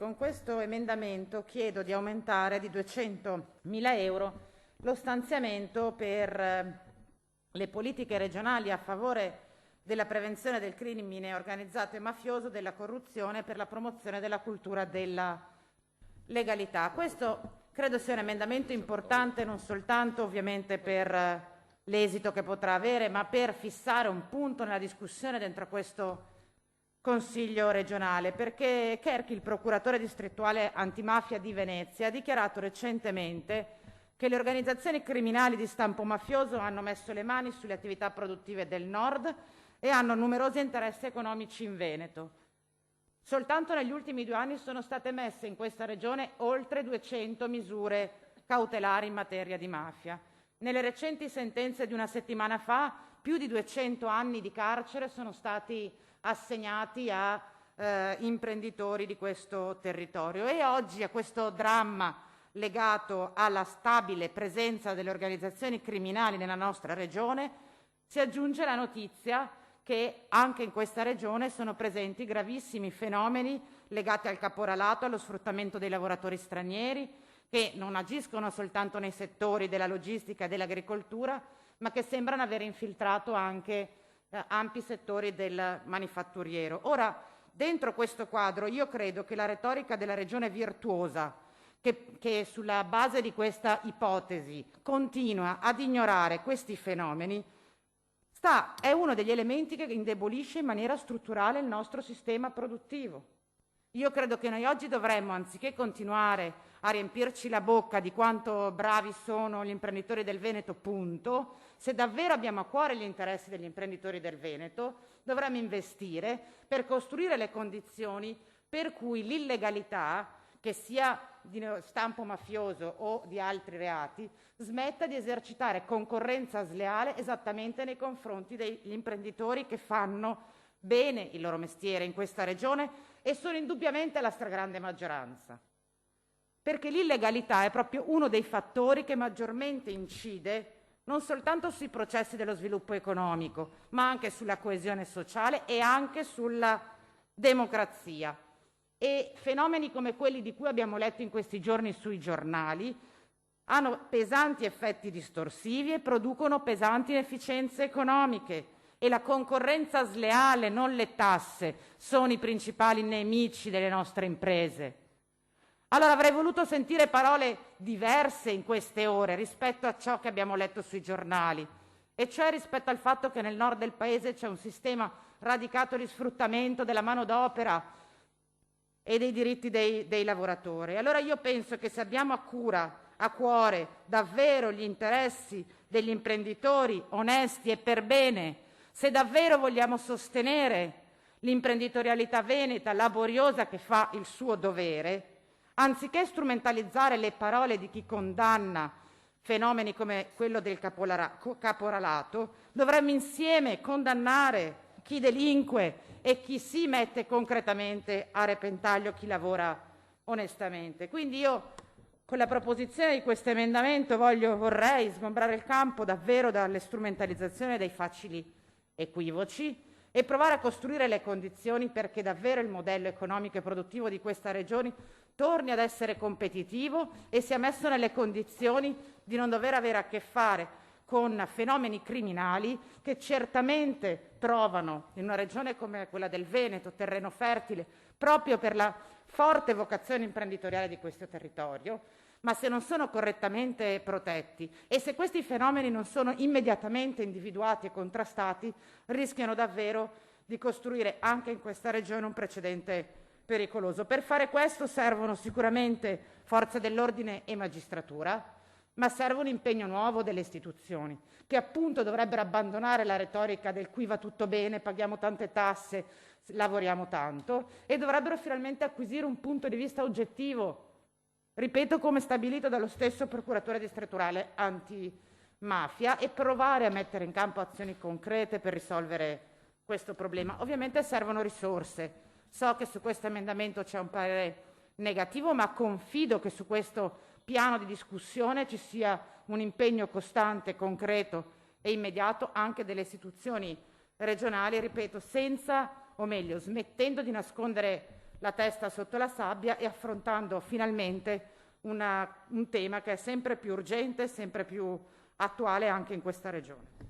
con questo emendamento chiedo di aumentare di 200.000 euro lo stanziamento per le politiche regionali a favore della prevenzione del crimine organizzato e mafioso, della corruzione, per la promozione della cultura della legalità. Questo credo sia un emendamento importante non soltanto ovviamente per l'esito che potrà avere, ma per fissare un punto nella discussione dentro questo Consiglio regionale, perché Cherchi, il procuratore distrettuale antimafia di Venezia, ha dichiarato recentemente che le organizzazioni criminali di stampo mafioso hanno messo le mani sulle attività produttive del Nord e hanno numerosi interessi economici in Veneto. Soltanto negli ultimi 2 anni sono state messe in questa regione oltre 200 misure cautelari in materia di mafia. Nelle recenti sentenze di una settimana fa, più di 200 anni di carcere sono stati assegnati a imprenditori di questo territorio. E oggi a questo dramma legato alla stabile presenza delle organizzazioni criminali nella nostra regione si aggiunge la notizia che anche in questa regione sono presenti gravissimi fenomeni legati al caporalato, allo sfruttamento dei lavoratori stranieri, che non agiscono soltanto nei settori della logistica e dell'agricoltura, ma che sembrano aver infiltrato anche ampi settori del manifatturiero. Ora, dentro questo quadro, io credo che la retorica della regione virtuosa, che sulla base di questa ipotesi continua ad ignorare questi fenomeni, è uno degli elementi che indebolisce in maniera strutturale il nostro sistema produttivo. Io credo che noi oggi dovremmo, anziché continuare a riempirci la bocca di quanto bravi sono gli imprenditori del Veneto, punto, se davvero abbiamo a cuore gli interessi degli imprenditori del Veneto, dovremmo investire per costruire le condizioni per cui l'illegalità, che sia di stampo mafioso o di altri reati, smetta di esercitare concorrenza sleale esattamente nei confronti degli imprenditori che fanno bene il loro mestiere in questa regione e sono indubbiamente la stragrande maggioranza. Perché l'illegalità è proprio uno dei fattori che maggiormente incide non soltanto sui processi dello sviluppo economico, ma anche sulla coesione sociale e anche sulla democrazia. E fenomeni come quelli di cui abbiamo letto in questi giorni sui giornali hanno pesanti effetti distorsivi e producono pesanti inefficienze economiche, e la concorrenza sleale, non le tasse, sono i principali nemici delle nostre imprese. Allora avrei voluto sentire parole diverse in queste ore rispetto a ciò che abbiamo letto sui giornali, e cioè rispetto al fatto che nel nord del paese c'è un sistema radicato di sfruttamento della manodopera e dei diritti dei lavoratori. Allora io penso che se abbiamo a cuore davvero gli interessi degli imprenditori onesti e per bene, se davvero vogliamo sostenere l'imprenditorialità veneta laboriosa che fa il suo dovere, anziché strumentalizzare le parole di chi condanna fenomeni come quello del caporalato, dovremmo insieme condannare chi delinque e chi si mette concretamente a repentaglio chi lavora onestamente. Quindi io, con la proposizione di questo emendamento, vorrei sgombrare il campo davvero dalle strumentalizzazioni e dai facili equivoci e provare a costruire le condizioni perché davvero il modello economico e produttivo di questa regione torni ad essere competitivo e sia messo nelle condizioni di non dover avere a che fare con fenomeni criminali che certamente trovano in una regione come quella del Veneto terreno fertile proprio per la forte vocazione imprenditoriale di questo territorio, ma se non sono correttamente protetti e se questi fenomeni non sono immediatamente individuati e contrastati, rischiano davvero di costruire anche in questa regione un precedente pericoloso. Per fare questo servono sicuramente forze dell'ordine e magistratura, ma serve un impegno nuovo delle istituzioni, che appunto dovrebbero abbandonare la retorica del qui va tutto bene, paghiamo tante tasse, lavoriamo tanto, e dovrebbero finalmente acquisire un punto di vista oggettivo, ripeto, come stabilito dallo stesso procuratore distrettuale antimafia, e provare a mettere in campo azioni concrete per risolvere questo problema. Ovviamente servono risorse. So che su questo emendamento c'è un parere negativo, ma confido che su questo piano di discussione ci sia un impegno costante, concreto e immediato anche delle istituzioni regionali, ripeto, senza, o meglio, smettendo di nascondere la testa sotto la sabbia e affrontando finalmente un tema che è sempre più urgente, sempre più attuale anche in questa regione.